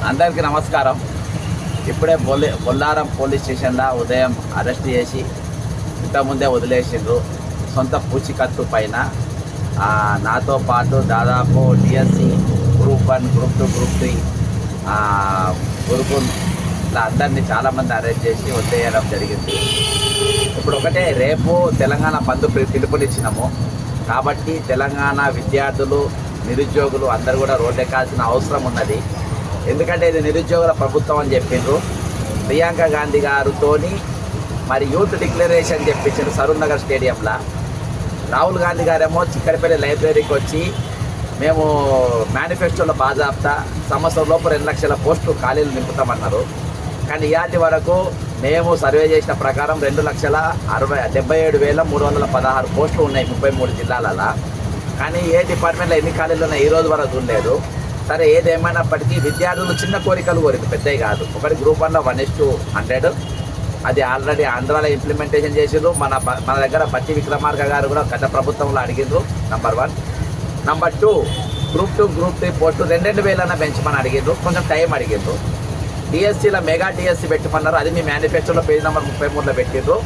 అందరికీ నమస్కారం. ఇప్పుడే బొల్లారం పోలీస్ స్టేషన్లో ఉదయం అరెస్ట్ చేసి ఇంతకుముందే వదిలేసిండ్రు. సొంత పూచికత్తు పైన నాతో పాటు దాదాపు DSC group 1, group 2, group 3 Gurukul ఇలా అందరినీ చాలామంది అరెస్ట్ చేసి వదిలేయడం జరిగింది. ఇప్పుడు ఒకటే, రేపు తెలంగాణ బంద్ పిలుపునిచ్చినాము కాబట్టి తెలంగాణ విద్యార్థులు, నిరుద్యోగులు అందరూ కూడా రోడ్డెక్కాల్సిన అవసరం ఉన్నది. ఎందుకంటే ఇది నిరుద్యోగుల ప్రభుత్వం అని చెప్పిండ్రు. ప్రియాంక గాంధీ గారితోని మరి యూత్ డిక్లరేషన్ చెప్పించారు సరూర్ నగర్ స్టేడియంలో. రాహుల్ గాంధీ గారేమో చిక్కడపల్లి లైబ్రరీకి వచ్చి మేము మేనిఫెస్టోలో బాజాబ్తా సంవత్సరంలోపు 2 లక్షల పోస్టులు ఖాళీలు నింపుతామన్నారు. కానీ ఇయాటి వరకు మేము సర్వే చేసిన ప్రకారం 2,77,316 పోస్టులు ఉన్నాయి 33 జిల్లాలలో. కానీ ఏ డిపార్ట్మెంట్లో ఎన్ని ఖాళీలు ఉన్నాయి ఈ రోజు వరకు చూడలేదు. సరే, ఏదేమైనప్పటికీ విద్యార్థులు చిన్న కోరికలు పెద్దవి కాదు. ఒకటి గ్రూప్ 1లో 1:100, అది ఆల్రెడీ ఆంధ్రాలో ఇంప్లిమెంటేషన్ చేసిండ్రు. మన దగ్గర బట్టి విక్రమార్క గారు కూడా గత ప్రభుత్వంలో అడిగిండ్రు. Number 1. Number 2, group 2, group 3 post 2,000 పెంచమని అడిగిండ్రు. కొంచెం టైం అడిగిండ్రు. డిఎస్సీలో మెగా డిఎస్సీ పెట్టమన్నారు. అది మీ మేనిఫెస్టోలో పేజ్ నెంబర్ 33లో పెట్టిండ్రు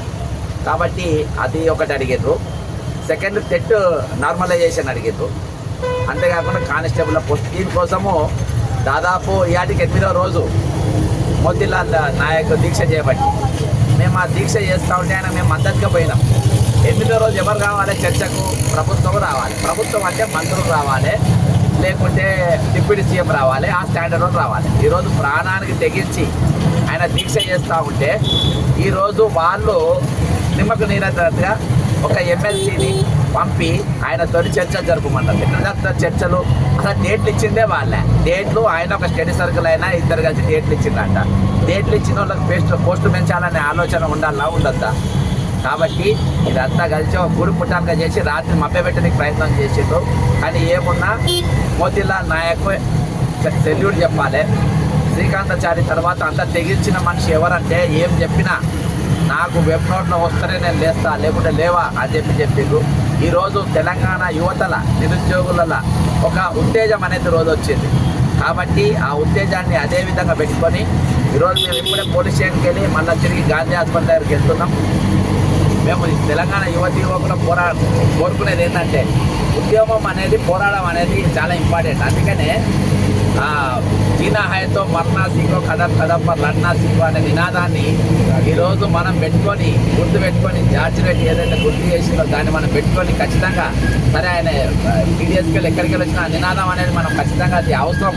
కాబట్టి అది ఒకటి అడిగిండ్రు. సెకండ్, టెట్ నార్మలైజేషన్ అడిగిండ్రు. అంతేకాకుండా కానిస్టేబుల్ పోస్ట్, దీనికోసము దాదాపు ఇయాటికి 8వ రోజు మోతీలాల్ నాయక్ దీక్ష చేయబట్టి మేము ఆ దీక్ష చేస్తూ ఉంటే ఆయన మేము మద్దతుగా పోయినాం. 8వ రోజు ఎవరు రావాలి చర్చకు? ప్రభుత్వం రావాలి. ప్రభుత్వం అంటే మంత్రులు రావాలి, లేకుంటే డిప్యూటీ సీఎం రావాలి, ఆ స్టాండర్డ్లో రావాలి. ఈరోజు ప్రాణానికి తెగించి ఆయన దీక్ష చేస్తూ ఉంటే ఈరోజు వాళ్ళు నిమ్మకు నీరైనట్టుగా ఒక ఎమ్మెల్సీని పంపి ఆయన తొలి చర్చ జరుపుమన్నారు. ఎట్లా జరుపుతారు చర్చలు? అసలు డేట్లు ఇచ్చిందే వాళ్ళే. డేట్లు ఆయన ఒక స్టడీ సర్కిల్ అయినా ఇద్దరు కలిసి డేట్లు ఇచ్చిందంట. డేట్లు ఇచ్చిన వాళ్ళకి పోస్టు పెంచాలనే ఆలోచన ఉండాలా, ఉండద్దా? కాబట్టి ఇదంతా కలిసి ఒక గుడి పుట్టాలుగా చేసి రాత్రి మభ్యపెట్టడానికి ప్రయత్నం చేసిండ్రు. కానీ ఏమున్నా మోతీలాల్ నాయక్ సెల్యూట్ చెప్పాలి. శ్రీకాంతాచారి తర్వాత అంత తెగించిన మనిషి ఎవరంటే ఏం చెప్పినా నాకు వెబ్ నోట్లో వస్తేనే నేను లేస్తా, లేకుంటే లేవా అని చెప్పిండ్రు. ఈరోజు తెలంగాణ యువతల, నిరుద్యోగుల ఒక ఉత్తేజం అనేది రోజు వచ్చింది. కాబట్టి ఆ ఉత్తేజాన్ని అదే విధంగా పెట్టుకొని ఈరోజు మేము ఇప్పుడే పోలీస్ స్టేషన్కి వెళ్ళి మళ్ళీ తిరిగి గాంధీ ఆసుపత్రి దగ్గరికి వెళ్తున్నాం. మేము తెలంగాణ యువకులు కోరుకునేది ఏంటంటే ఉద్యమం అనేది, పోరాటం అనేది చాలా ఇంపార్టెంట్. అందుకనే జీనా హైతో మర్నా సీకో, కదం కదం పర్ లడ్నా సీకో అనే నినాదాన్ని ఈరోజు మనం పెట్టుకొని, గుర్తు పెట్టుకొని, జార్జి రెడ్డి ఏదైతే గుర్తు చేసిందో దాన్ని మనం పెట్టుకొని ఖచ్చితంగా సరే ఆయన టీడీఎస్కి ఎక్కడికి వచ్చిన ఆ నినాదం అనేది మనం ఖచ్చితంగా అది అవసరం.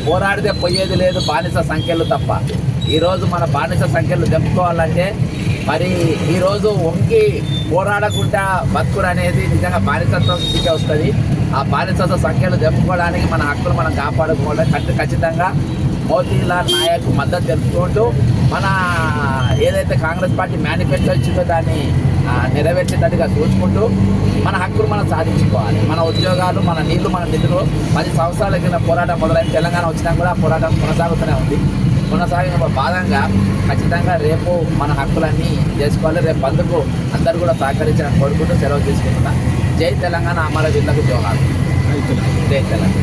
పోరాడితే పోయేది లేదు బానిస సంఖ్యలు తప్ప. ఈరోజు మన బానిస సంఖ్యలు తెంపుకోవాలంటే మరి ఈరోజు వంగి పోరాడకుండా బతుకుడు అనేది నిజంగా బానిసత్వం స్థితికి వస్తుంది. ఆ బానిసత్వ సంఖ్యలు తెంపుకోవడానికి మన హక్కులు మనం కాపాడుకోవాలి. ఖచ్చితంగా మోతీలాల్ నాయక్ మద్దతు తెలుపుకుంటూ మన ఏదైతే కాంగ్రెస్ పార్టీ మేనిఫెస్టో ఇచ్చిందో దాన్ని నెరవేర్చేటట్టుగా చూసుకుంటూ మన హక్కులు మనం సాధించుకోవాలి. మన ఉద్యోగాలు, మన నీళ్లు, మన నిధులు 10 సంవత్సరాల కింద పోరాటం మొదలైన తెలంగాణ వచ్చినా కూడా ఆ పోరాటం కొనసాగుతూనే ఉంది. కొనసాగిన భాగంగా ఖచ్చితంగా రేపు మన హక్కులన్నీ చేసుకోవాలి. రేపు బంద్కు అందరూ కూడా సహకరించాలని కోరుకుంటూ సెలవు తీసుకుంటున్నా. జై తెలంగాణ, అమరవీరులకు జోహార్. జై తెలంగాణ.